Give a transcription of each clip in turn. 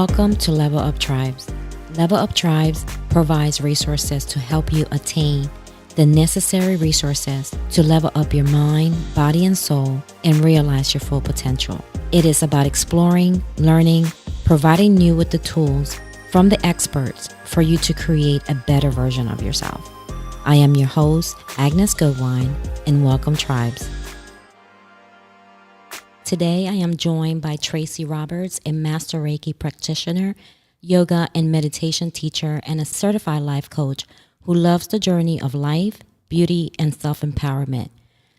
Welcome to Level Up Tribes. Level Up Tribes provides resources to help you attain the necessary resources to level up your mind, body, and soul and realize your full potential. It is about exploring, learning, providing you with the tools from the experts for you to create a better version of yourself. I am your host, Agnes Goodwine, and welcome, Tribes. Today, I am joined by Tracy Roberts, a Master Reiki practitioner, yoga and meditation teacher, and a certified life coach who loves the journey of life, beauty, and self-empowerment.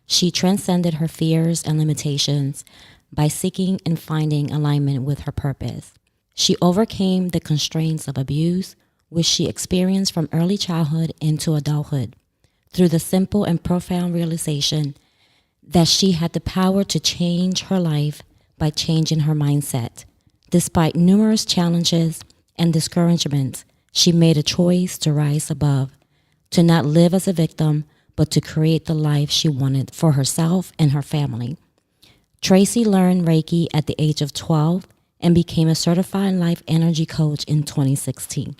She transcended her fears and limitations by seeking and finding alignment with her purpose. She overcame the constraints of abuse, which she experienced from early childhood into adulthood, through the simple and profound realization that she had the power to change her life by changing her mindset. Despite numerous challenges and discouragements, she made a choice to rise above, to not live as a victim, but to create the life she wanted for herself and her family. Tracy learned Reiki at the age of 12 and became a certified life energy coach in 2016.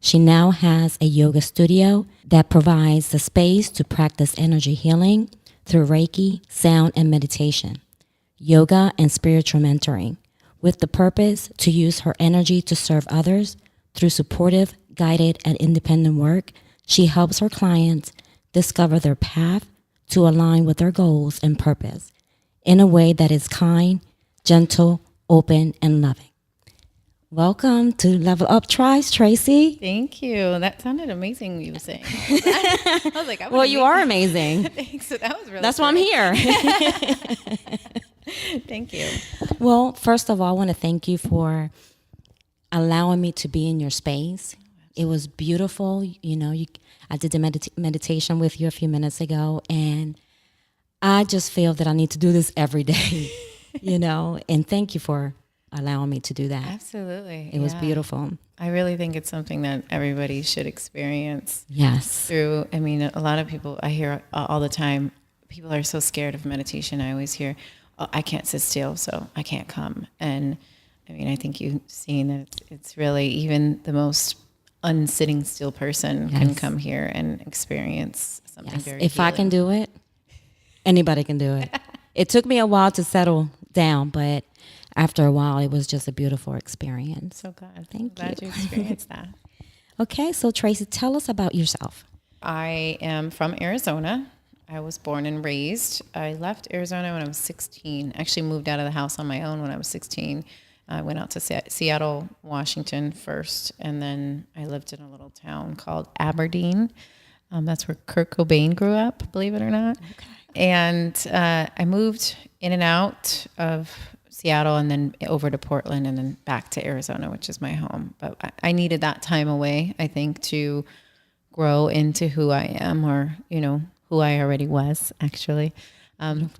She now has a yoga studio that provides the space to practice energy healing through Reiki, sound, and meditation, yoga, and spiritual mentoring, with the purpose to use her energy to serve others. Through supportive, guided, and independent work, she helps her clients discover their path to align with their goals and purpose in a way that is kind, gentle, open, and loving. Welcome to Level Up Tribes, Tracy. Thank you. That sounded amazing, you were saying. I was like, well, you are amazing. Thanks. That was really That's why I'm here. Thank you. Well, first of all, I want to thank you for allowing me to be in your space. It was beautiful. I did the meditation with you a few minutes ago, and I just feel that I need to do this every day, and thank you for allowing me to do that. Absolutely. It was beautiful. I really think it's something that everybody should experience. Yes. A lot of people, I hear all the time, people are so scared of meditation. I always hear, I can't sit still, so I can't come. And I think you've seen that it's really, even the most unsitting still person can come here and experience something very If healing. I can do it, anybody can do it. It took me a while to settle down, but after a while, it was just a beautiful experience. So glad. Thank Glad you. you experienced that. Okay, so Tracy, tell us about yourself. I am from Arizona. I was born and raised. I left Arizona when I was 16. Actually moved out of the house on my own when I was 16. I went out to Seattle, Washington first, and then I lived in a little town called Aberdeen. That's where Kurt Cobain grew up, believe it or not. Okay. And I moved in and out of Seattle and then over to Portland and then back to Arizona, which is my home. But I needed that time away, I think, to grow into who I am, or, who I already was, actually. I'm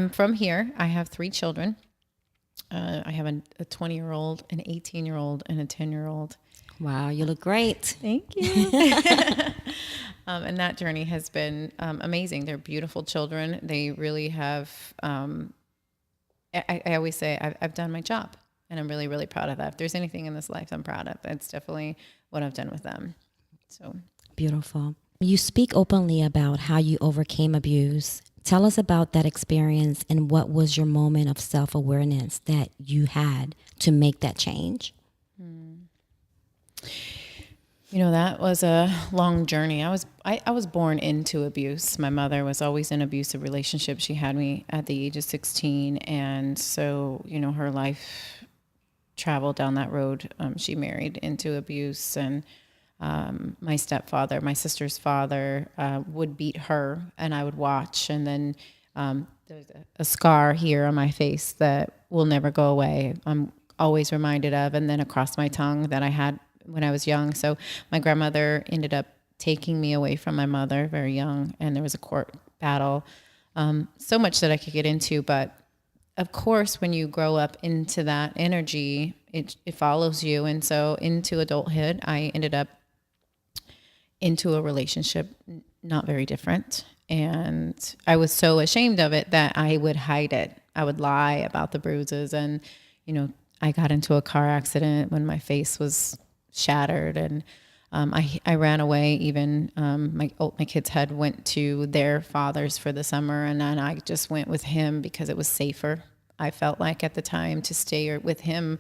from here. I have 3 children. I have a 20-year-old, an 18-year-old, and a 10-year-old. Wow, you look great. Thank you. And that journey has been amazing. They're beautiful children. They really have... I always say I've done my job, and I'm really, really proud of that. If there's anything in this life I'm proud of, it's definitely what I've done with them. So beautiful. You speak openly about how you overcame abuse. Tell us about that experience and what was your moment of self-awareness that you had to make that change. That was a long journey. I was born into abuse. My mother was always in an abusive relationship. She had me at the age of 16. And so, her life traveled down that road. She married into abuse, and my stepfather, my sister's father, would beat her, and I would watch. And then there's a scar here on my face that will never go away. I'm always reminded of, and then across my tongue that I had when I was young. So my grandmother ended up taking me away from my mother very young, and there was a court battle. So much that I could get into, but of course, when you grow up into that energy, it follows you. And so into adulthood, I ended up into a relationship not very different. And I was so ashamed of it that I would hide it. I would lie about the bruises, and, I got into a car accident when my face was shattered, and I ran away. Even my kids had went to their fathers for the summer, and then I just went with him because it was safer. I felt like at the time to stay with him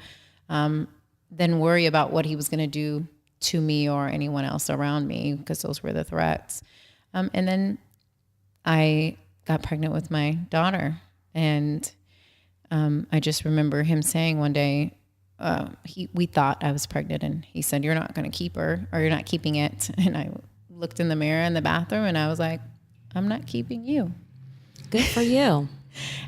than worry about what he was going to do to me or anyone else around me, because those were the threats. And then I got pregnant with my daughter, and I just remember him saying one day, we thought I was pregnant, and he said, "You're not going to keep her, or you're not keeping it." And I looked in the mirror in the bathroom, and I was like, "I'm not keeping you." Good for you.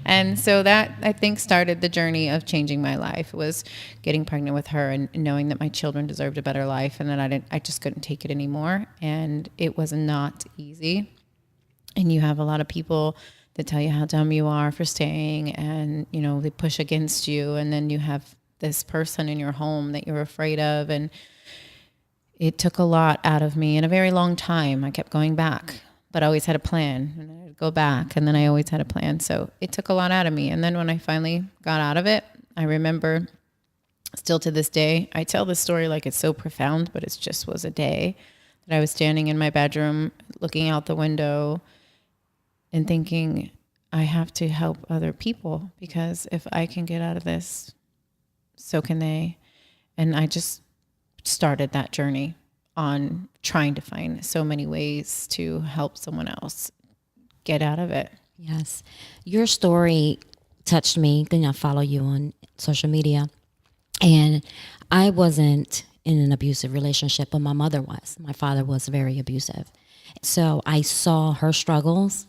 And so that, I think, started the journey of changing my life, was getting pregnant with her and knowing that my children deserved a better life, and that I just couldn't take it anymore. And it was not easy. And you have a lot of people that tell you how dumb you are for staying, and, you know, they push against you. And then you have this person in your home that you're afraid of. And it took a lot out of me in a very long time. I kept going back, but I always had a plan, and I'd go back, and then I always had a plan. So it took a lot out of me. And then when I finally got out of it, I remember, still to this day, I tell this story like it's so profound, but it just was a day that I was standing in my bedroom looking out the window and thinking, I have to help other people, because if I can get out of this, so can they. And I just started that journey on trying to find so many ways to help someone else get out of it. Yes. Your story touched me. I follow you on social media. And I wasn't in an abusive relationship, but my mother was. My father was very abusive. So I saw her struggles.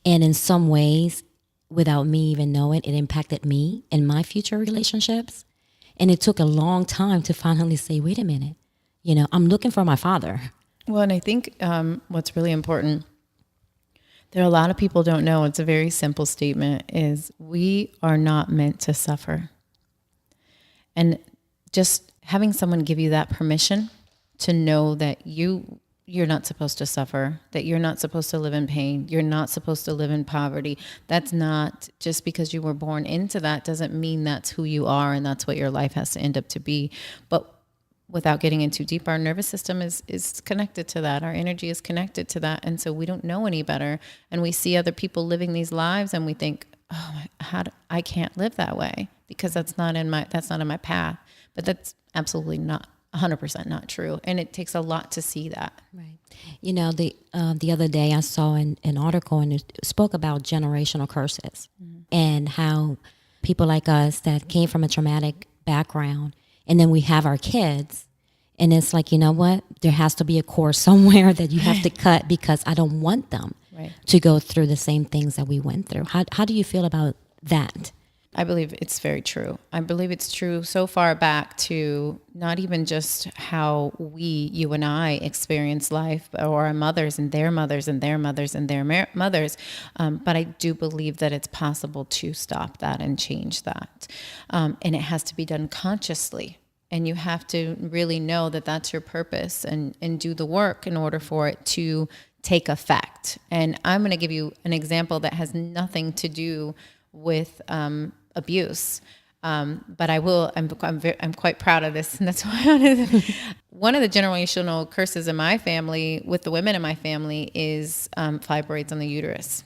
And in some ways, without me even knowing, it impacted me in my future relationships. And it took a long time to finally say, wait a minute, you know, I'm looking for my father. Well, and I think what's really important, there are a lot of people don't know, it's a very simple statement, is we are not meant to suffer. And just having someone give you that permission to know that you're not supposed to suffer, that you're not supposed to live in pain, you're not supposed to live in poverty. That's not, just because you were born into that doesn't mean that's who you are and that's what your life has to end up to be. But without getting in too deep, our nervous system is connected to that. Our energy is connected to that. And so we don't know any better. And we see other people living these lives and we think, oh, I can't live that way because that's not in my path. But that's absolutely not 100% not true. And it takes a lot to see that. Right. You know, the other day I saw an article, and it spoke about generational curses and how people like us that came from a traumatic background, and then we have our kids, and it's like, you know what? There has to be a course somewhere that you have to cut, because I don't want them to go through the same things that we went through. How do you feel about that? I believe it's very true. I believe it's true so far back to not even just how you and I experience life, or our mothers and their mothers and their mothers and their mothers. But I do believe that it's possible to stop that and change that. And it has to be done consciously. And you have to really know that that's your purpose, and do the work in order for it to take effect. And I'm going to give you an example that has nothing to do with abuse. But I will, I'm quite proud of this. And that's why one of the generational curses in my family, with the women in my family, is fibroids on the uterus.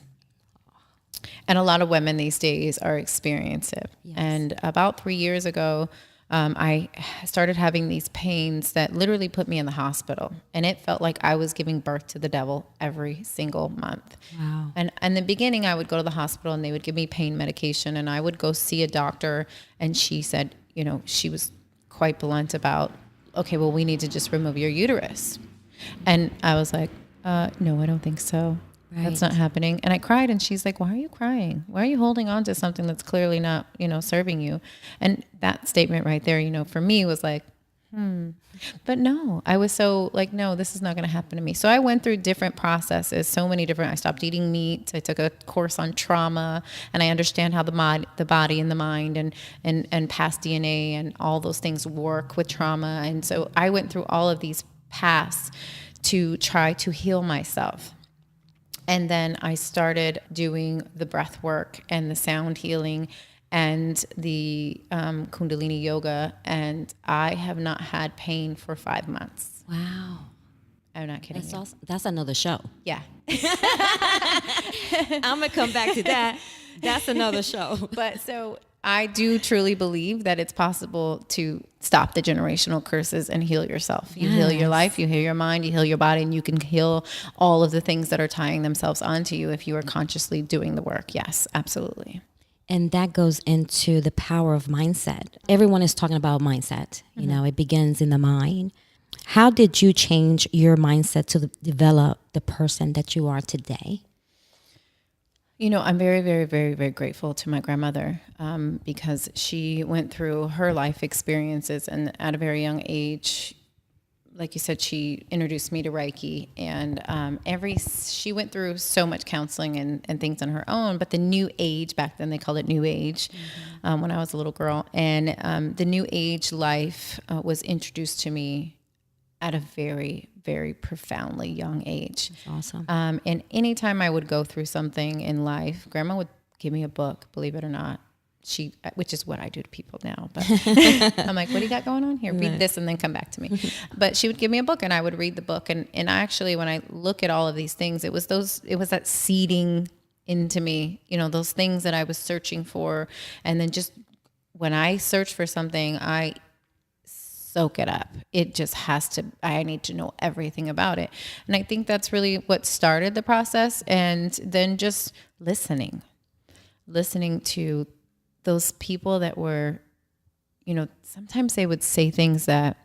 And a lot of women these days are experiencing it. Yes. And about 3 years ago, I started having these pains that literally put me in the hospital, and it felt like I was giving birth to the devil every single month. Wow. And in the beginning, I would go to the hospital and they would give me pain medication, and I would go see a doctor, and she said, you know, she was quite blunt about, okay, well, we need to just remove your uterus. And I was like, no, I don't think so. Right. That's not happening. And I cried, and she's like, why are you crying? Why are you holding on to something that's clearly not, serving you? And that statement right there, for me was like, But no, I was so like, no, this is not going to happen to me. So I went through different processes, I stopped eating meat. I took a course on trauma, and I understand how the body and the mind and past DNA and all those things work with trauma. And so I went through all of these paths to try to heal myself. And then I started doing the breath work and the sound healing. and the Kundalini yoga, and I have not had pain for 5 months. Wow. I'm not kidding That's you. awesome. That's another show. Yeah. I'm going to come back to that. That's another show. But so I do truly believe that it's possible to stop the generational curses and heal yourself. You heal your life, you heal your mind, you heal your body, and you can heal all of the things that are tying themselves onto you if you are consciously doing the work. Yes, absolutely. And that goes into the power of mindset. Everyone is talking about mindset. You know, it begins in the mind. How did you change your mindset to develop the person that you are today? You know, I'm very, very, very, very grateful to my grandmother because she went through her life experiences, and at a very young age, like you said, she introduced me to Reiki, and she went through so much counseling and things on her own. But the New Age, back then they called it New Age, when I was a little girl, and the New Age life was introduced to me at a very, very profoundly young age. That's awesome. And anytime I would go through something in life, Grandma would give me a book, believe it or not. Which is what I do to people now. But I'm like, what do you got going on here? Read this and then come back to me. But she would give me a book and I would read the book. And actually, when I look at all of these things, it was that seeding into me, you know, those things that I was searching for. And then just when I search for something, I soak it up. It just I need to know everything about it. And I think that's really what started the process. And then just listening to those people that were, you know, sometimes they would say things that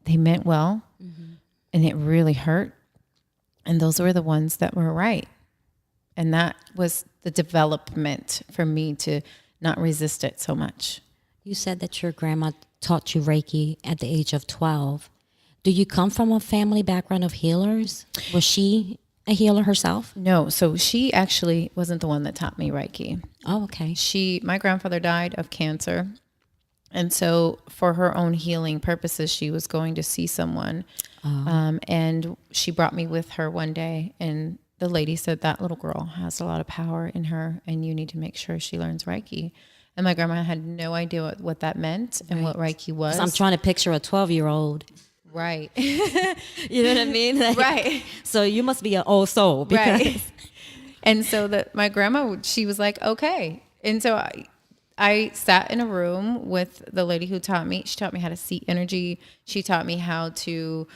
they meant well, and it really hurt. And those were the ones that were right. And that was the development for me to not resist it so much. You said that your grandma taught you Reiki at the age of 12. Do you come from a family background of healers? Was she a healer herself? No. So she actually wasn't the one that taught me Reiki. Oh, okay. My grandfather died of cancer. And so for her own healing purposes, she was going to see someone. And she brought me with her one day, and the lady said, that little girl has a lot of power in her and you need to make sure she learns Reiki. And my grandma had no idea what that meant and what Reiki was. I'm trying to picture a 12-year-old. Right. You know what I mean? Like, right. So you must be an old soul. Because right. And so my grandma, she was like, okay. And so I sat in a room with the lady who taught me. She taught me how to see energy. She taught me how to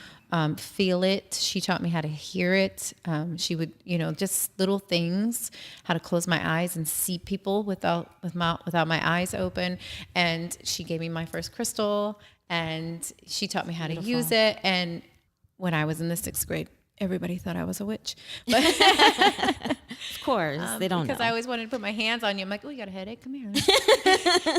feel it. She taught me how to hear it. She would, you know, just little things, how to close my eyes and see people without my eyes open. And she gave me my first crystal, and she taught me how to use it. And when I was in the 6th grade, everybody thought I was a witch. But of course, they don't because know. I always wanted to put my hands on you. I'm like, oh, you got a headache? Come here.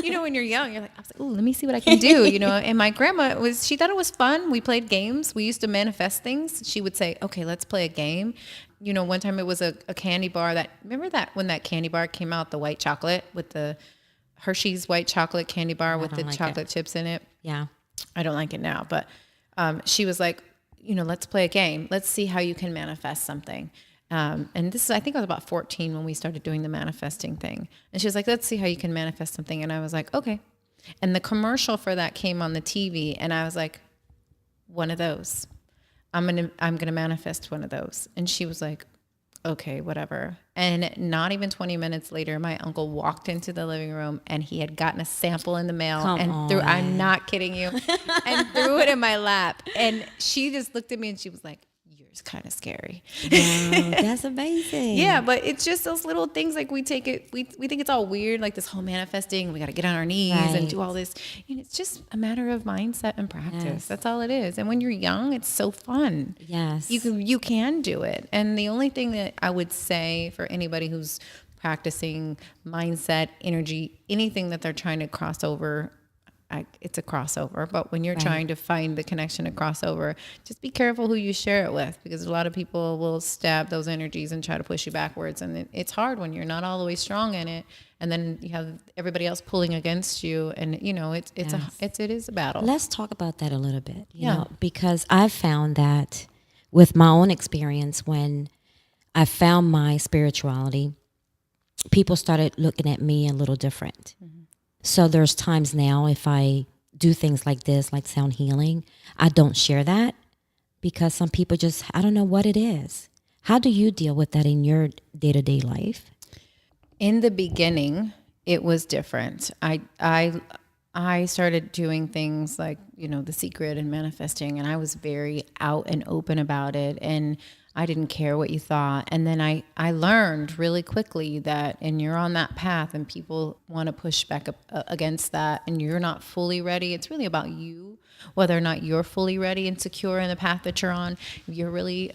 You know, when you're young, I was like, oh, let me see what I can do. You know, and my grandma she thought it was fun. We played games. We used to manifest things. She would say, okay, let's play a game. You know, one time it was a candy bar remember that when that candy bar came out, the white chocolate with the Hershey's white chocolate candy bar with the chocolate chips in it. Yeah. I don't like it now, but she was like, you know, let's play a game. Let's see how you can manifest something. And this is, I think I was about 14 when we started doing the manifesting thing. And she was like, let's see how you can manifest something. And I was like, okay. And the commercial for that came on the TV. And I was like, one of those. I'm going to manifest one of those. And she was like, okay, whatever. And not even 20 minutes later, my uncle walked into the living room and he had gotten a sample in the mail I'm not kidding you, and threw it in my lap. And she just looked at me and she was like, you're kind of scary. Wow, that's amazing. Yeah, but it's just those little things, like we think it's all weird, like this whole manifesting, we got to get on our knees and do all this. And it's just a matter of mindset and practice. Yes. That's all it is. And when you're young, it's so fun. Yes. You can do it. And the only thing that I would say for anybody who's practicing mindset, energy, anything that they're trying to cross over, it's a crossover, but when you're trying to find the connection to crossover, just be careful who you share it with, because a lot of people will stab those energies and try to push you backwards. And it's hard when you're not all the way strong in it. And then you have everybody else pulling against you. And you know, it is a battle. Let's talk about that a little bit, you know, because I've found that with my own experience, when I found my spirituality, people started looking at me a little different. So there's times now if I do things like this, like sound healing, I don't share that because some people just, I don't know what it is. How do you deal with that in your day-to-day life? In the beginning, it was different. I started doing things like, The Secret and manifesting, and I was very out and open about it, and I didn't care what you thought. And then I learned really quickly that, and you're on that path, and people want to push back against that, and you're not fully ready. It's really about you, whether or not you're fully ready and secure in the path that you're on. If you're really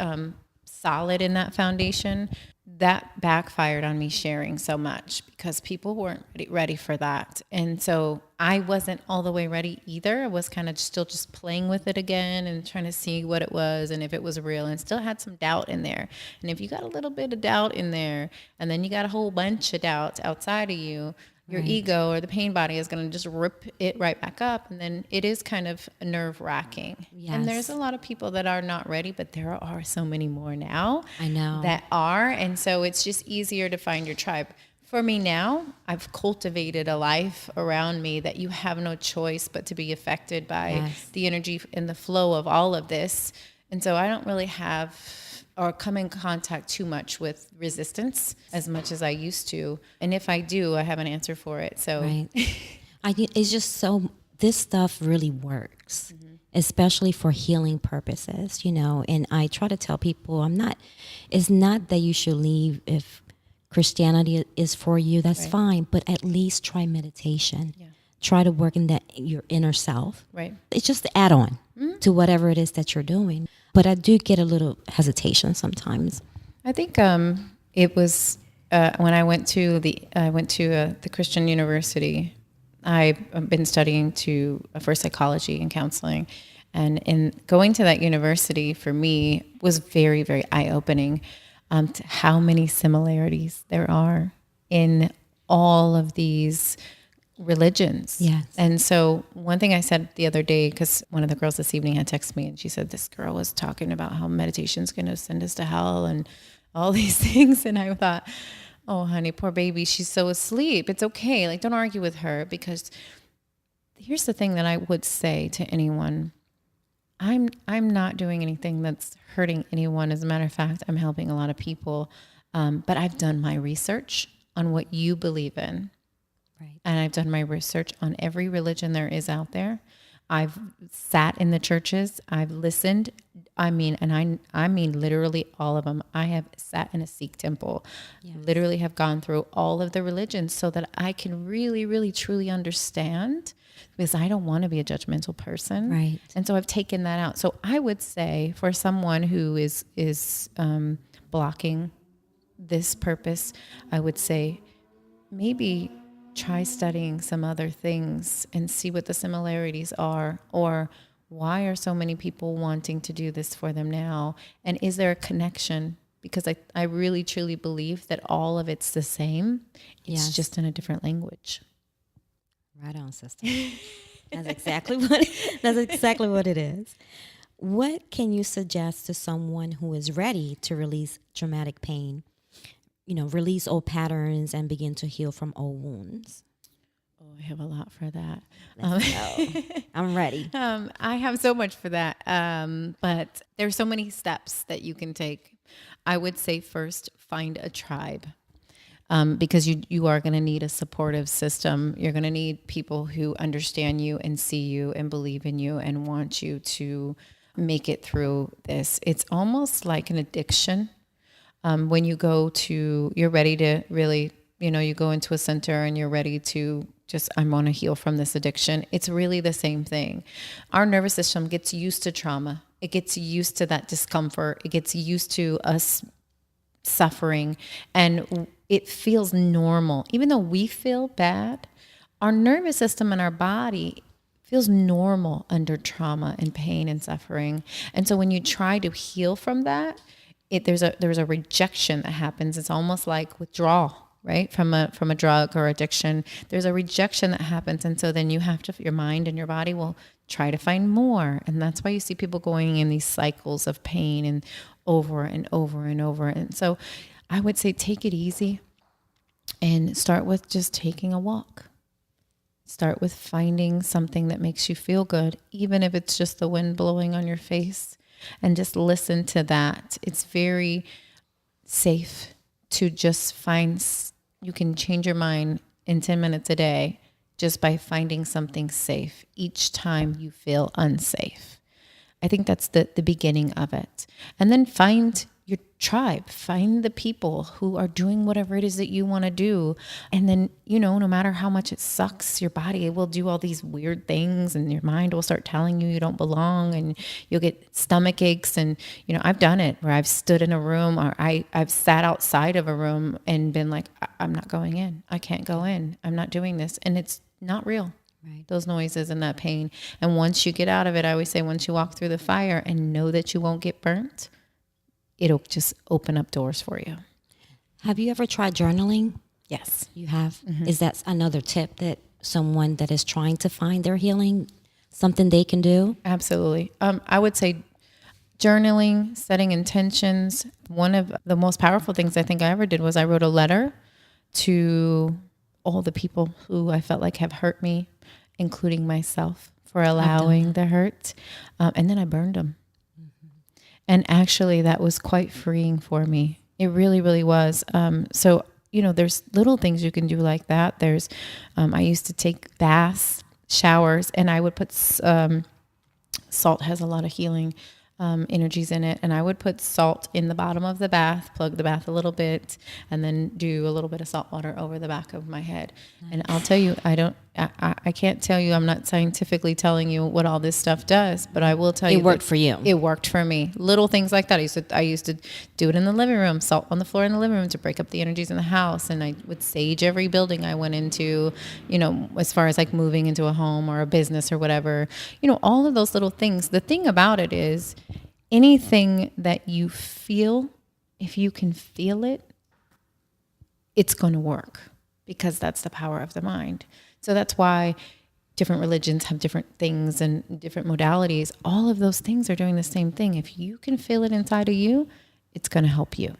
solid in that foundation, that backfired on me sharing so much because people weren't ready for that. And so I wasn't all the way ready either. I was kind of still just playing with it again and trying to see what it was and if it was real, and still had some doubt in there. And if you got a little bit of doubt in there and then you got a whole bunch of doubts outside of you, your ego or the pain body is going to just rip it right back up. And then it is kind of nerve wracking. Yes. And there's a lot of people that are not ready, but there are so many more now. I know. That are. And so it's just easier to find your tribe. For me now, I've cultivated a life around me that you have no choice but to be affected by the energy and the flow of all of this. And so I don't really have or come in contact too much with resistance as much as I used to. And if I do, I have an answer for it. So it's just so, this stuff really works, especially for healing purposes, and I try to tell people it's not that you should leave if Christianity is for you, that's fine, but at least try meditation. Yeah. Try to work in your inner self. Right. It's just the add-on to whatever it is that you're doing. But I do get a little hesitation sometimes. I think it was when I went to the Christian university. I've been studying for psychology and counseling, and in going to that university for me was very, very eye-opening to how many similarities there are in all of these religions. Yes. And so one thing I said the other day, because one of the girls this evening had texted me and she said, this girl was talking about how meditation's going to send us to hell and all these things. And I thought, oh, honey, poor baby. She's so asleep. It's okay. Like, don't argue with her, because here's the thing that I would say to anyone. I'm not doing anything that's hurting anyone. As a matter of fact, I'm helping a lot of people. But I've done my research on what you believe in. Right. And I've done my research on every religion there is out there. I've sat in the churches. I've listened. I mean literally all of them. I have sat in a Sikh temple, literally have gone through all of the religions so that I can really, really, truly understand, because I don't want to be a judgmental person. Right. And so I've taken that out. So I would say for someone who is blocking this purpose, I would say maybe try studying some other things and see what the similarities are, or why are so many people wanting to do this for them now? And is there a connection? Because I really truly believe that all of it's the same. It's just in a different language. Right on, sister. That's exactly what it is. What can you suggest to someone who is ready to release traumatic pain? Release old patterns and begin to heal from old wounds? Oh, I have a lot for that. Let's go. I'm ready. I have so much for that. But there's so many steps that you can take. I would say first, find a tribe. Because you are going to need a supportive system. You're going to need people who understand you and see you and believe in you and want you to make it through this. It's almost like an addiction. When you're ready to really, you go into a center and you're ready to I want to heal from this addiction. It's really the same thing. Our nervous system gets used to trauma. It gets used to that discomfort. It gets used to us suffering, and it feels normal. Even though we feel bad, our nervous system and our body feels normal under trauma and pain and suffering. And so when you try to heal from that, there's a rejection that happens. It's almost like withdrawal, right? From a drug or addiction. There's a rejection that happens. And so then your mind and your body will try to find more. And that's why you see people going in these cycles of pain and over and over and over. And so I would say take it easy And start with just taking a walk. Start with finding something that makes you feel good, even if it's just the wind blowing on your face, and just listen to that. It's very safe to just you can change your mind in 10 minutes a day just by finding something safe each time you feel unsafe. I think that's the beginning of it. And then find your tribe, find the people who are doing whatever it is that you want to do. And then, no matter how much it sucks, your body will do all these weird things and your mind will start telling you don't belong and you'll get stomach aches. And, I've done it where I've stood in a room or I've sat outside of a room and been like, I'm not going in. I can't go in. I'm not doing this. And it's not real. Right. Those noises and that pain. And once you get out of it, I always say, once you walk through the fire and know that you won't get burnt, it'll just open up doors for you. Have you ever tried journaling? Yes. You have? Mm-hmm. Is that another tip that someone that is trying to find their healing, something they can do? Absolutely. I would say journaling, setting intentions. One of the most powerful things I think I ever did was I wrote a letter to all the people who I felt like have hurt me, including myself, for allowing the hurt. And then I burned them. And actually, that was quite freeing for me. It really, really was. So, there's little things you can do like that. There's, I used to take baths, showers, and I would put, salt has a lot of healing energies in it. And I would put salt in the bottom of the bath, plug the bath a little bit, and then do a little bit of salt water over the back of my head. And I'll tell you, I can't tell you, I'm not scientifically telling you what all this stuff does, but I will tell you. It worked for you. It worked for me. Little things like that. I used to do it in the living room, salt on the floor in the living room to break up the energies in the house. And I would sage every building I went into, as far as like moving into a home or a business or whatever, all of those little things. The thing about it is anything that you feel, if you can feel it, it's going to work because that's the power of the mind. So that's why different religions have different things and different modalities. All of those things are doing the same thing. If you can feel it inside of you, it's going to help you.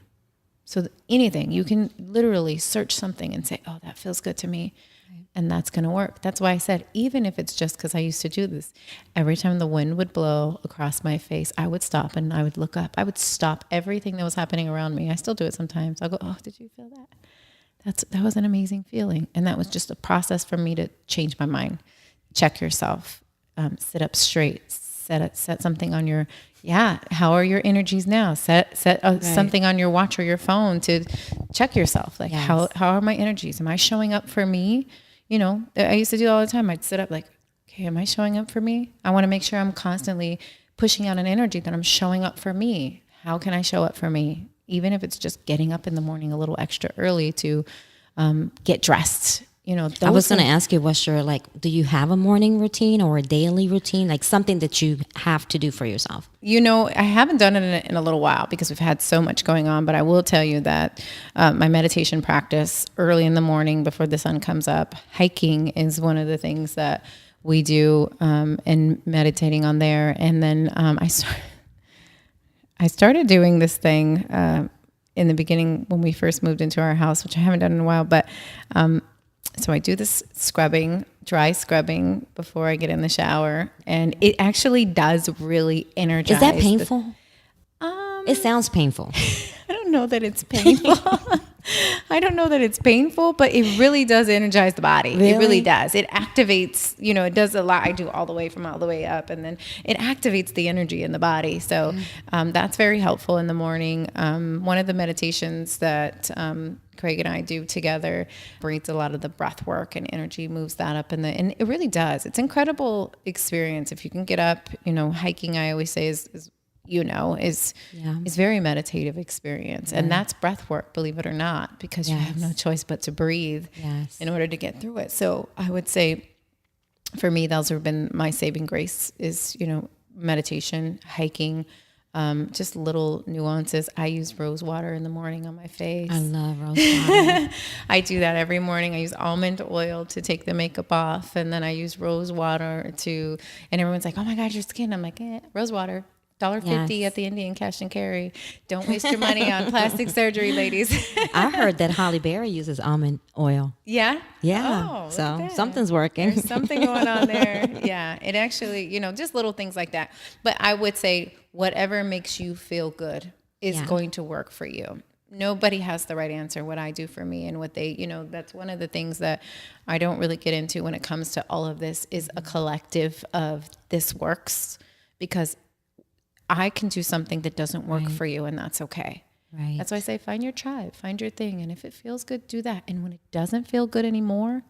So anything, you can literally search something and say, oh, that feels good to me. Right. And that's going to work. That's why I said, even if it's just because I used to do this, every time the wind would blow across my face, I would stop and I would look up. I would stop everything that was happening around me. I still do it sometimes. I'll go, oh, did you feel that? That was an amazing feeling. And that was just a process for me to change my mind. Check yourself, sit up straight, set something on your, how are your energies now? Set something on your watch or your phone to check yourself. Like, how are my energies? Am I showing up for me? I used to do it all the time. I'd sit up like, okay, am I showing up for me? I want to make sure I'm constantly pushing out an energy that I'm showing up for me. How can I show up for me? Even if it's just getting up in the morning a little extra early to get dressed. I was going to ask you, do you have a morning routine or a daily routine, like something that you have to do for yourself? I haven't done it in a little while because we've had so much going on, but I will tell you that my meditation practice early in the morning before the sun comes up, hiking is one of the things that we do and meditating on there. And then I started doing this thing in the beginning when we first moved into our house, which I haven't done in a while. But so I do this dry scrubbing before I get in the shower. And it actually does really energize. Is that painful? It sounds painful. I don't know that it's painful. I don't know that it's painful, but it really does energize the body. Really? It really does. It activates, it does a lot. I do all the way up, and then it activates the energy in the body. So that's very helpful in the morning. One of the meditations that Craig and I do together brings a lot of the breath work and energy, moves that up, and it really does. It's an incredible experience if you can get up. Hiking, I always say is very meditative experience. And that's breath work, believe it or not, because you have no choice but to breathe in order to get through it. So I would say for me, those have been my saving grace is, meditation, hiking, just little nuances. I use rose water in the morning on my face. I love rose water. I do that every morning. I use almond oil to take the makeup off. And then I use rose water and everyone's like, oh my God, your skin. I'm like, rose water. $1.50 Yes. at the Indian Cash and Carry. Don't waste your money on plastic surgery, ladies. I heard that Holly Berry uses almond oil. Yeah. Yeah. Oh, look at So that. something's working. There's something going on there. Yeah. It actually, just little things like that. But I would say whatever makes you feel good is Yeah. going to work for you. Nobody has the right answer. What I do for me and what they, that's one of the things that I don't really get into when it comes to all of this is a collective of this works, because I can do something that doesn't work for you, and that's okay. Right. That's why I say find your tribe, find your thing. And if it feels good, do that. And when it doesn't feel good anymore,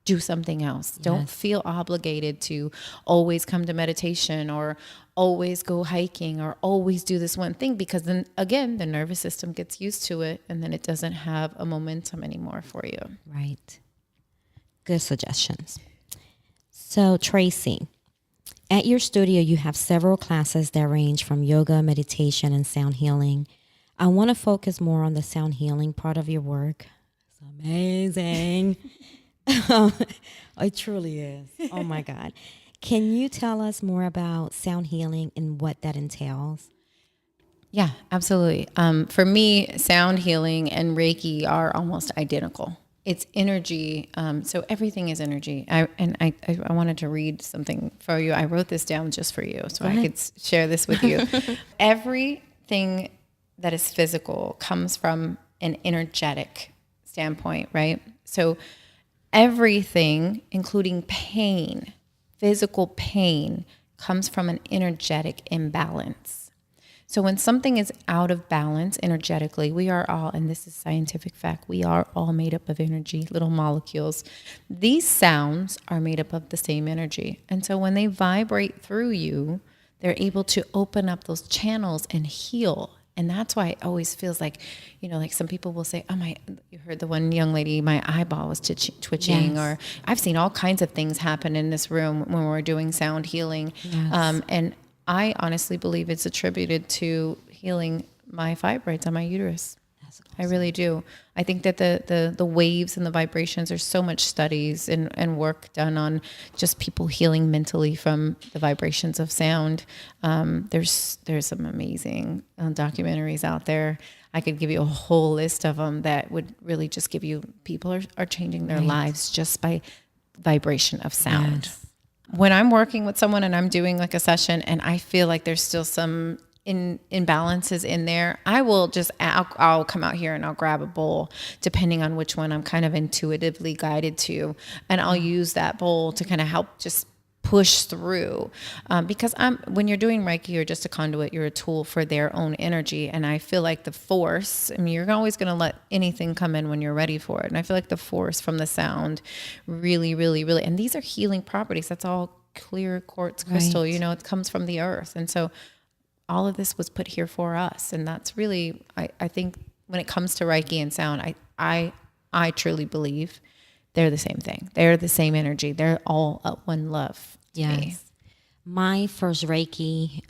do something else. Don't feel obligated to always come to meditation or always go hiking or always do this one thing, because then again, the nervous system gets used to it and then it doesn't have a momentum anymore for you. Right. Good suggestions. So, Tracy, at your studio, you have several classes that range from yoga, meditation, and sound healing. I want to focus more on the sound healing part of your work. It's amazing. It truly is. Oh my God. Can you tell us more about sound healing and what that entails? Yeah, absolutely. For me, sound healing and Reiki are almost identical. It's energy. So everything is energy. I wanted to read something for you. I wrote this down just for you so I could share this with you. Everything that is physical comes from an energetic standpoint, right? So everything, including pain, physical pain, comes from an energetic imbalance. So when something is out of balance energetically, we are all, and this is scientific fact, we are all made up of energy, little molecules. These sounds are made up of the same energy. And so when they vibrate through you, they're able to open up those channels and heal. And that's why it always feels like, like some people will say, oh, you heard the one young lady, my eyeball was twitching, or I've seen all kinds of things happen in this room when we're doing sound healing. Yes. And I honestly believe it's attributed to healing my fibroids on my uterus. That's awesome. I really do. I think that the waves and the vibrations, there's so much studies and work done on just people healing mentally from the vibrations of sound. There's some amazing documentaries out there. I could give you a whole list of them that would really just give you, people are changing their lives just by vibration of sound. Yes. When I'm working with someone and I'm doing like a session and I feel like there's still some imbalances in there, I'll come out here and I'll grab a bowl, depending on which one I'm kind of intuitively guided to, and I'll use that bowl to kind of help just push through, because when you're doing Reiki, you're just a conduit, you're a tool for their own energy. And I feel like the force, you're always going to let anything come in when you're ready for it. And I feel like the force from the sound really, really, really, and these are healing properties. That's all clear quartz crystal, Right. it comes from the earth. And so all of this was put here for us. And that's really, I think when it comes to Reiki and sound, I truly believe they're the same thing. They're the same energy. They're all one love to me. Yes. My first Reiki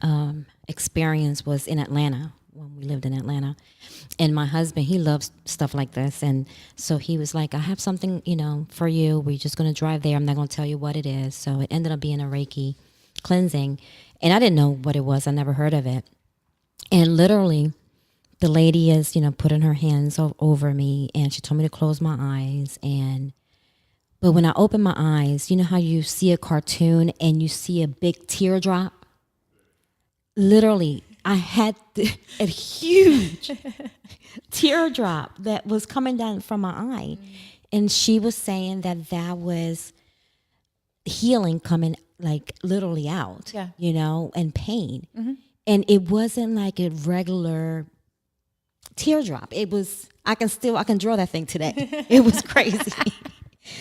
experience was in Atlanta, when we lived in Atlanta. And my husband, he loves stuff like this. And so he was like, I have something, for you. We're just going to drive there. I'm not going to tell you what it is. So it ended up being a Reiki cleansing. And I didn't know what it was. I never heard of it. And literally, the lady is, putting her hands over me. And she told me to close my eyes. But when I opened my eyes, you know how you see a cartoon and you see a big teardrop? Literally, I had a huge teardrop that was coming down from my eye. And she was saying that was healing coming like literally out, and pain. Mm-hmm. And it wasn't like a regular teardrop. It was, I can draw that thing today. It was crazy.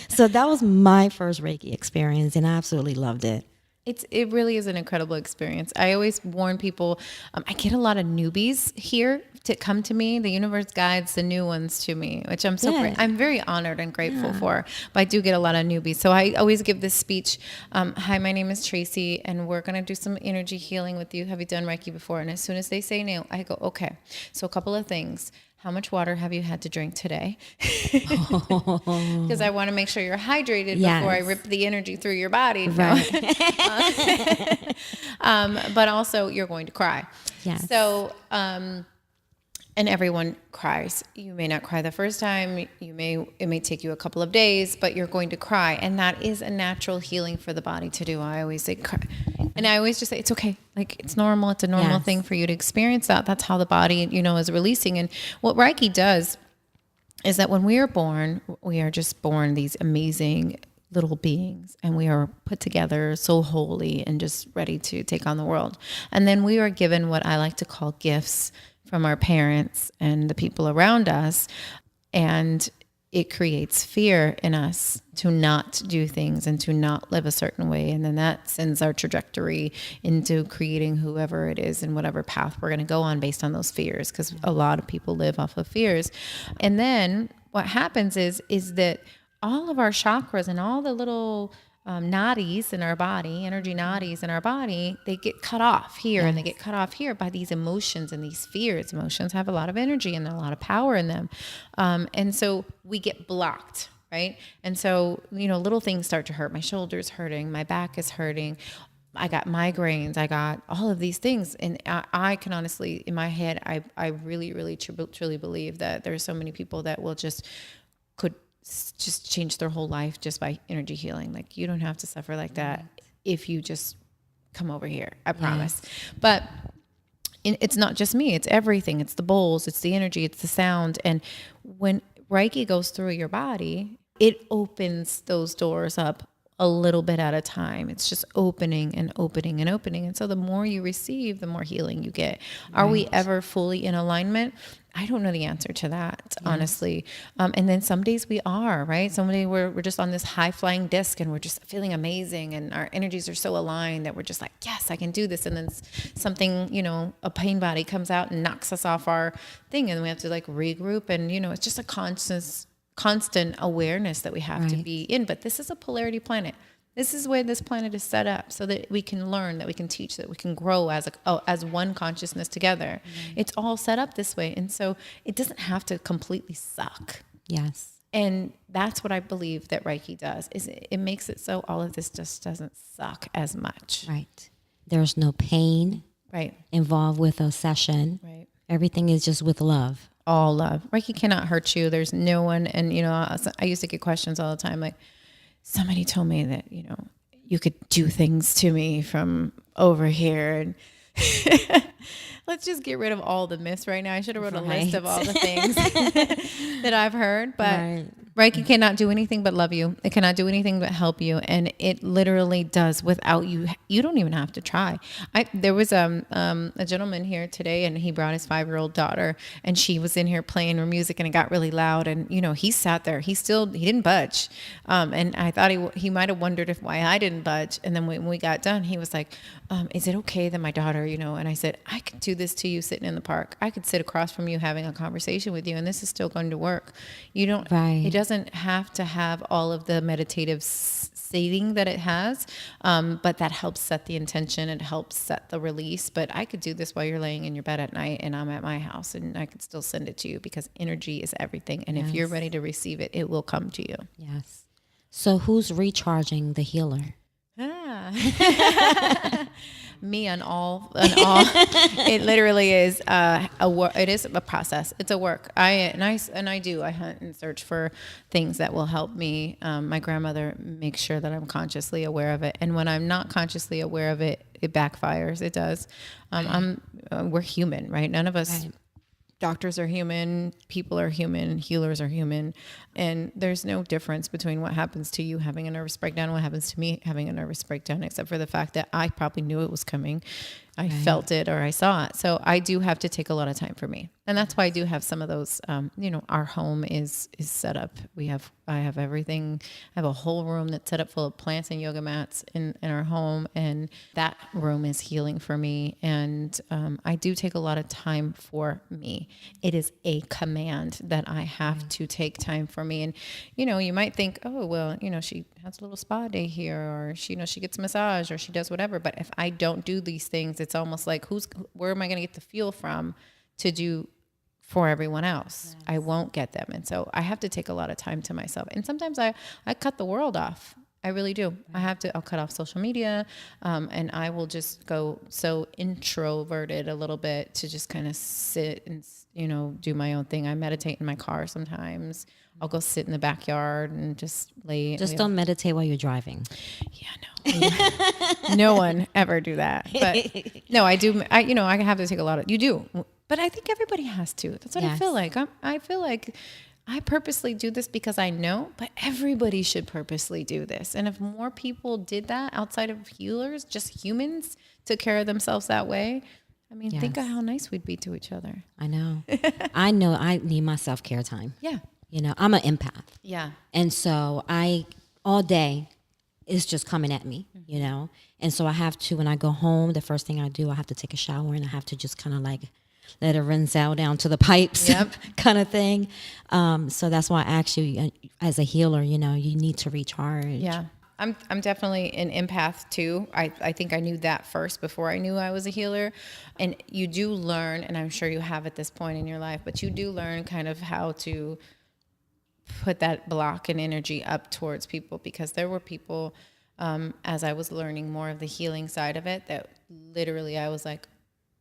So that was my first Reiki experience, and I absolutely loved it. It really is an incredible experience. I always warn people, I get a lot of newbies here to come to me. The universe guides the new ones to me, which I'm I'm very honored and grateful for. But I do get a lot of newbies. So I always give this speech. Hi, my name is Tracy, and we're going to do some energy healing with you. Have you done Reiki before? And as soon as they say no, I go, okay. So a couple of things. how much water have you had to drink today? Because I want to make sure you're hydrated before I rip the energy through your body. Right. But also you're going to cry. Yes. So, and everyone cries. You may not cry the first time. It may take you a couple of days, but you're going to cry. And that is a natural healing for the body to do. I always say, cry. And I always just say, it's okay. Like, it's normal. It's a normal thing for you to experience that. That's how the body, is releasing. And what Reiki does is that when we are born, we are just born these amazing little beings, and we are put together so wholly and just ready to take on the world. And then we are given what I like to call gifts from our parents and the people around us. And it creates fear in us to not do things and to not live a certain way. And then that sends our trajectory into creating whoever it is and whatever path we're going to go on based on those fears, because a lot of people live off of fears. And then what happens is that all of our chakras and all the little nadis in our body, energy nadis in our body, they get cut off here and they get cut off here by these emotions and these fears. Emotions have a lot of energy and a lot of power in them. And so we get blocked, right? And so, little things start to hurt. My shoulder's hurting, my back is hurting. I got migraines. I got all of these things. And I can honestly, in my head, I really, really truly believe that there are so many people that will could just change their whole life just by energy healing. Like, you don't have to suffer like that if you just come over here. I promise. But it's not just me. It's everything. It's the bowls. It's the energy. It's the sound. And when Reiki goes through your body, it opens those doors up a little bit at a time. It's just opening and opening and opening. And so the more you receive, the more healing you get. Are we ever fully in alignment? I don't know the answer to that, honestly. And then some days we are, right? Some days we're just on this high flying disc and we're just feeling amazing and our energies are so aligned that we're just like, yes, I can do this. And then something, a pain body comes out and knocks us off our thing, and we have to like regroup. And, it's just a constant awareness that we have to be in. But this is a polarity planet. This is where this planet is set up so that we can learn, that we can teach, that we can grow as one consciousness together. It's all set up this way. And so it doesn't have to completely suck. Yes. And that's what I believe that Reiki does, is it makes it so all of this just doesn't suck as much. Right. There's no pain involved with a session. Right. Everything is just with love. All love. Reiki cannot hurt you. There's no one. And, I used to get questions all the time. Like, somebody told me that, you could do things to me from over here. And let's just get rid of all the myths right now. I should have wrote a list of all the things that I've heard. But Reiki cannot do anything but love you. It cannot do anything but help you. And it literally does without you. You don't even have to try. There was a gentleman here today, and he brought his 5-year-old daughter, and she was in here playing her music, and it got really loud. And, he sat there. He didn't budge. And I thought he might have wondered why I didn't budge. And then when we got done, he was like, is it okay that my daughter, and I said, I could do this to you sitting in the park. I could sit across from you having a conversation with you, and this is still going to work. You don't, it doesn't have to have all of the meditative stating that it has, but that helps set the intention. It helps set the release. But I could do this while you're laying in your bed at night and I'm at my house, and I could still send it to you, because energy is everything. And if you're ready to receive it, it will come to you. Yes. So who's recharging the healer? Me on all. It literally is a work. It is a process. It's a work. I hunt and search for things that will help me. My grandmother makes sure that I'm consciously aware of it, and when I'm not consciously aware of it, it backfires. It does. We're human, right? None of us. Right. Doctors are human, people are human, healers are human. And there's no difference between what happens to you having a nervous breakdown and what happens to me having a nervous breakdown, except for the fact that I probably knew it was coming. I felt it or I saw it. So I do have to take a lot of time for me. And that's why I do have some of those, our home is set up. I have everything. I have a whole room that's set up full of plants and yoga mats in our home. And that room is healing for me. And I do take a lot of time for me. It is a command that I have to take time for me. And, you might think, oh, well, she has a little spa day here, or she gets a massage, or she does whatever. But if I don't do these things, it's almost like, where am I going to get the fuel from to do for everyone else. Yes. I won't get them. And so I have to take a lot of time to myself. And sometimes I cut the world off. I really do. I'll cut off social media, and I will just go so introverted a little bit to just kind of sit and, do my own thing. I meditate in my car sometimes. I'll go sit in the backyard and just lay. Just don't meditate while you're driving. Yeah, no. No one ever do that. But no, I do. I have to take a lot of, you do. But I think everybody has to. That's what I feel like. I feel like I purposely do this because I know, but everybody should purposely do this. And if more people did that outside of healers, just humans took care of themselves that way, I mean, think of how nice we'd be to each other. I know. I know I need my self-care time. Yeah. I'm an empath. Yeah. And so all day is just coming at me, And so I have to, when I go home, the first thing I do, I have to take a shower and I have to just kind of like let it rinse out down to the pipes kind of thing. So that's why I ask you, as a healer, you need to recharge. Yeah. I'm definitely an empath too. I think I knew that first before I knew I was a healer. And you do learn, and I'm sure you have at this point in your life, but you do learn kind of how to put that block and energy up towards people, because there were people, as I was learning more of the healing side of it, that literally I was like,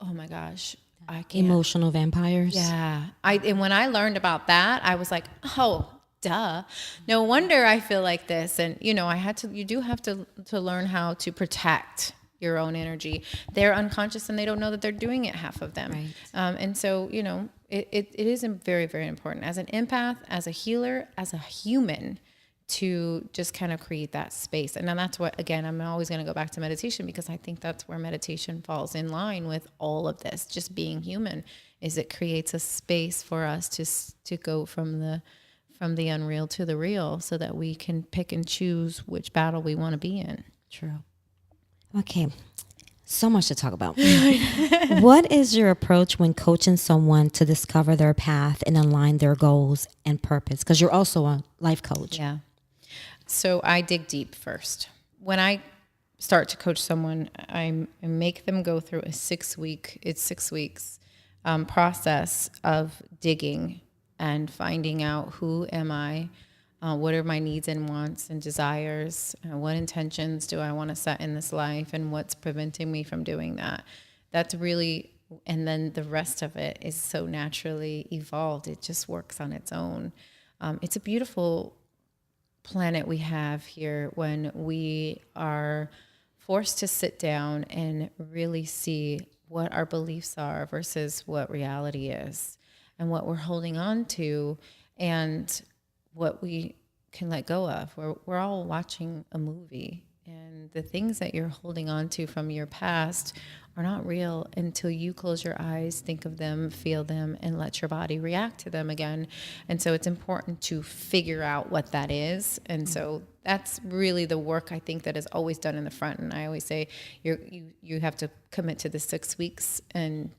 oh my gosh, I can't. Emotional vampires. Yeah. And when I learned about that, I was like, oh, duh. No wonder I feel like this. And, you do have to learn how to protect your own energy. They're unconscious and they don't know that they're doing it, half of them. Right. And so, it is very, very important as an empath, as a healer, as a human, to just kind of create that space. And then that's what, again, I'm always going to go back to meditation, because I think that's where meditation falls in line with all of this. Just being human, is it creates a space for us to go from the unreal to the real, so that we can pick and choose which battle we want to be in. True. Okay. So much to talk about. What is your approach when coaching someone to discover their path and align their goals and purpose? Because you're also a life coach. Yeah. So I dig deep first. When I start to coach someone, I make them go through a 6 weeks process of digging and finding out, who am I? What are my needs and wants and desires? What intentions do I want to set in this life? And what's preventing me from doing that? That's really, and then the rest of it is so naturally evolved. It just works on its own. It's a beautiful planet we have here when we are forced to sit down and really see what our beliefs are versus what reality is, and what we're holding on to, and what we can let go of. We're all watching a movie, and the things that you're holding on to from your past are not real until you close your eyes, think of them, feel them, and let your body react to them again. And so it's important to figure out what that is. And so that's really the work, I think, that is always done in the front. And I always say you have to commit to the 6 weeks, and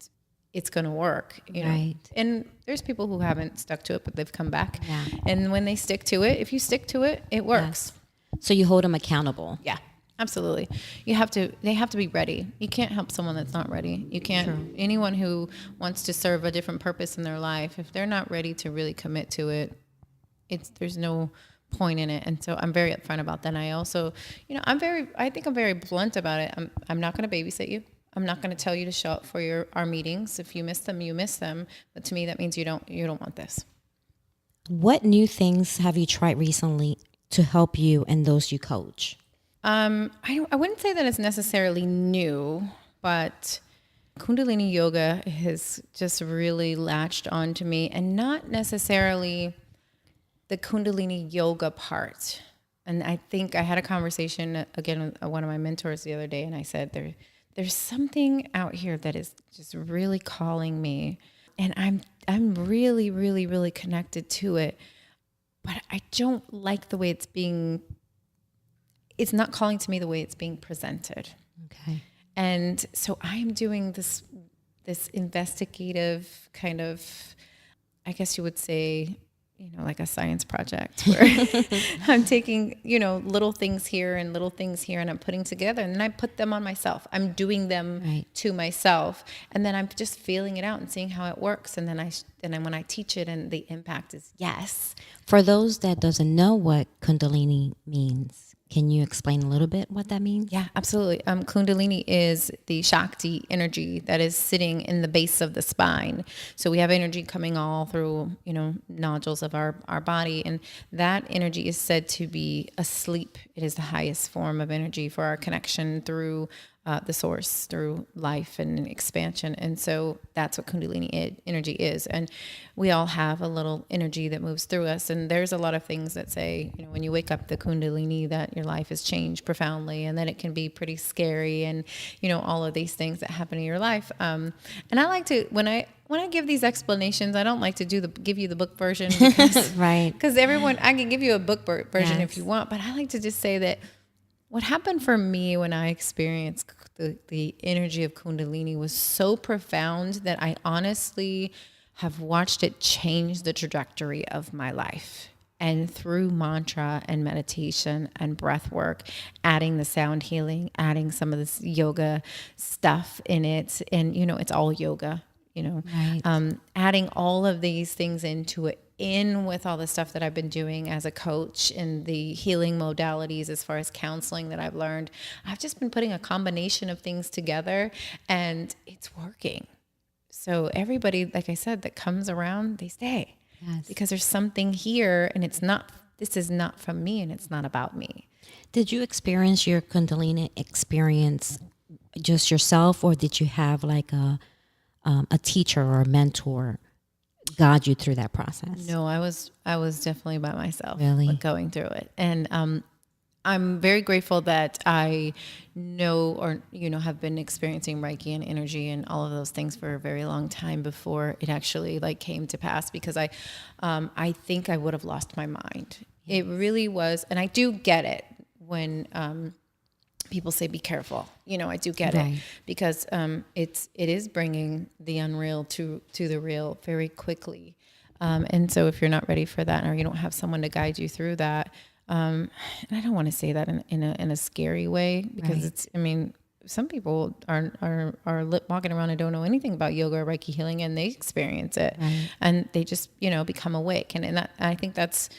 it's going to work, Right. And there's people who haven't stuck to it, but they've come back. Yeah. And when they stick to it, if you stick to it, it works. Yes. So you hold them accountable. Yeah, absolutely. They have to be ready. You can't help someone that's not ready. You can't, True. Anyone who wants to serve a different purpose in their life, if they're not ready to really commit to it, there's no point in it. And so I'm very upfront about that. And I also, I think I'm very blunt about it. I'm not going to babysit you. I'm not going to tell you to show up for our meetings. If you miss them, you miss them. But to me, that means you don't want this. What new things have you tried recently to help you and those you coach? I wouldn't say that it's necessarily new, but Kundalini yoga has just really latched onto me, and not necessarily the Kundalini yoga part. And I think I had a conversation again with one of my mentors the other day, and I said, there's something out here that is just really calling me, and I'm really, really, really connected to it, but I don't like the way it's not calling to me the way it's being presented. Okay. And so I'm doing this investigative kind of, I guess you would say, like a science project where I'm taking, little things here and little things here, and I'm putting together, and then I put them on myself. I'm doing them to myself, and then I'm just feeling it out and seeing how it works. And then when I teach it, and the impact is yes. For those that doesn't know what Kundalini means, can you explain a little bit what that means? Yeah, absolutely. Kundalini is the Shakti energy that is sitting in the base of the spine. So we have energy coming all through, nodules of our body. And that energy is said to be asleep. It is the highest form of energy for our connection through the source, through life and expansion. And so that's what Kundalini energy is. And we all have a little energy that moves through us. And there's a lot of things that say, when you wake up the Kundalini, that your life has changed profoundly, and then it can be pretty scary, and, all of these things that happen in your life. And I like to, when I give these explanations, I don't like to give you the book version, because, right. Because I can give you a book version if you want, but I like to just say that what happened for me when I experienced the energy of Kundalini was so profound that I honestly have watched it change the trajectory of my life. And through mantra and meditation and breath work, adding the sound healing, adding some of this yoga stuff in it, and, it's all yoga, right. Adding all of these things into it, in with all the stuff that I've been doing as a coach and the healing modalities as far as counseling that I've learned. I've just been putting a combination of things together, and it's working. So everybody, like I said, that comes around, they stay. Yes. Because there's something here, and this is not from me, and it's not about me. Did you experience your Kundalini experience just yourself, or did you have like a teacher or a mentor guide you through that process? No, I was definitely by myself, really going through it. And I'm very grateful that I know, or, have been experiencing Reiki and energy and all of those things for a very long time before it actually came to pass, because I think I would have lost my mind. It really was. And I do get it when, people say, be careful. I do get it, because it is bringing the unreal to the real very quickly. And so if you're not ready for that, or you don't have someone to guide you through that, and I don't want to say that in a scary way, because some people are walking around and don't know anything about yoga or Reiki healing, and they experience it, and they just become awake. And that, I think that's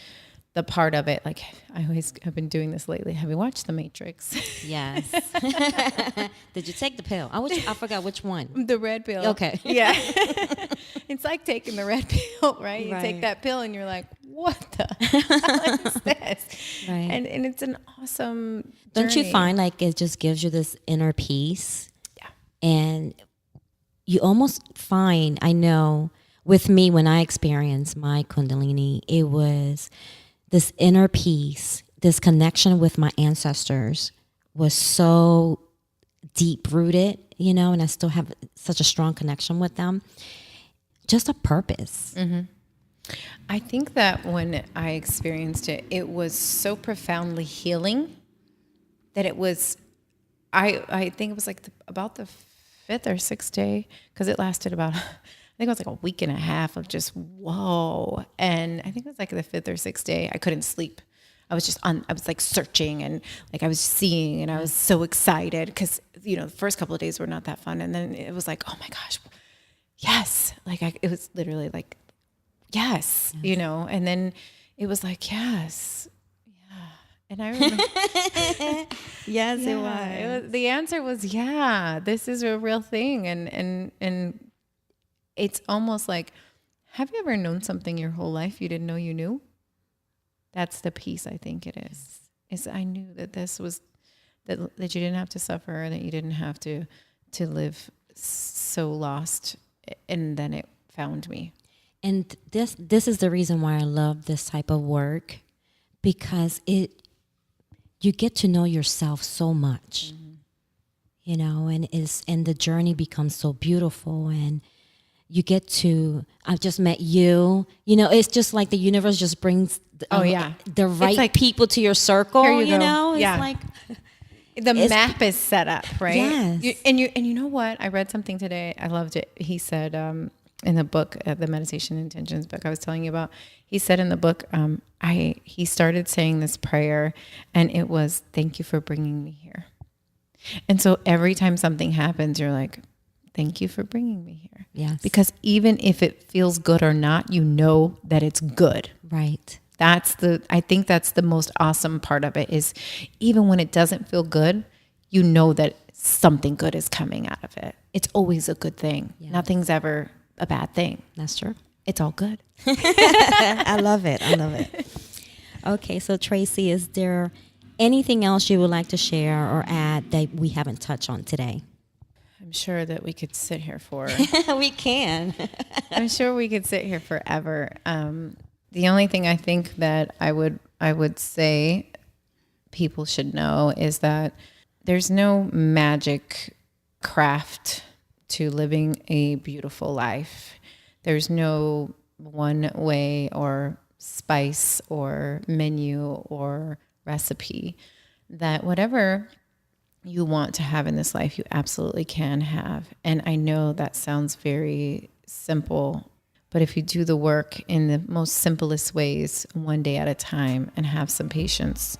the part of it. Like, I always have been doing this lately. Have you watched The Matrix? Yes. Did you take the pill? I forgot which one. The red pill. Okay. Yeah. It's like taking the red pill, right? You take that pill and you're like, what the hell is this? Right. And it's an awesome journey. Don't you find like it just gives you this inner peace? Yeah. And you almost find, I know with me, when I experienced my Kundalini, it was this inner peace, this connection with my ancestors was so deep rooted, and I still have such a strong connection with them. Just a purpose. Mm-hmm. I think that when I experienced it, it was so profoundly healing that it was, I think it was about the 5th or 6th day, because it lasted about, I think it was like a week and a half of just, whoa. And I think it was like the 5th or 6th day, I couldn't sleep. I was searching, and I was seeing, and I was so excited, because, the first couple of days were not that fun. And then it was like, oh my gosh, yes. It was literally like, yes, and then it was like, yes. Yeah. And I remember, Yes, yeah, it was. The answer was, yeah, this is a real thing. And it's almost like, have you ever known something your whole life you didn't know you knew? That's the piece I think it is. Is I knew that this was, that you didn't have to suffer, that you didn't have to live so lost, and then it found me. And this is the reason why I love this type of work, because you get to know yourself so much, and the journey becomes so beautiful, and you get to, I've just met you, it's just like the universe just brings the right people to your circle, Here you go. Yeah. It's like the map is set up, right? Yes. And you know what? I read something today. I loved it. He said, in the book, the Meditation Intentions book I was telling you about, he said in the book, he started saying this prayer, and it was, thank you for bringing me here. And so every time something happens, you're like, thank you for bringing me here. Yes. Because even if it feels good or not, you know that it's good. Right. I think that's the most awesome part of it, is even when it doesn't feel good, you know that something good is coming out of it. It's always a good thing. Yeah. Nothing's ever a bad thing. That's true. It's all good. I love it. I love it. Okay, so Tracy, is there anything else you would like to share or add that we haven't touched on today? I'm sure that we could sit here for... We can. I'm sure we could sit here forever. The only thing I think that I would say people should know is that there's no magic craft to living a beautiful life. There's no one way or spice or menu or recipe. That whatever you want to have in this life, you absolutely can have. And I know that sounds very simple, but if you do the work in the most simplest ways, one day at a time, and have some patience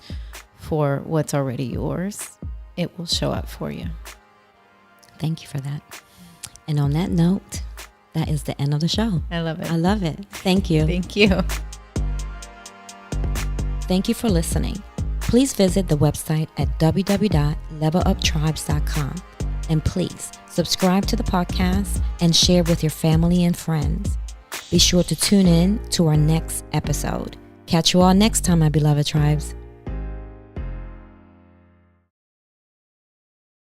for what's already yours, it will show up for you. Thank you for that. And on that note, that is the end of the show. I love it. I love it. Thank you. Thank you. Thank you for listening. Please visit the website at www.leveluptribes.com. And please subscribe to the podcast and share with your family and friends. Be sure to tune in to our next episode. Catch you all next time, my beloved tribes.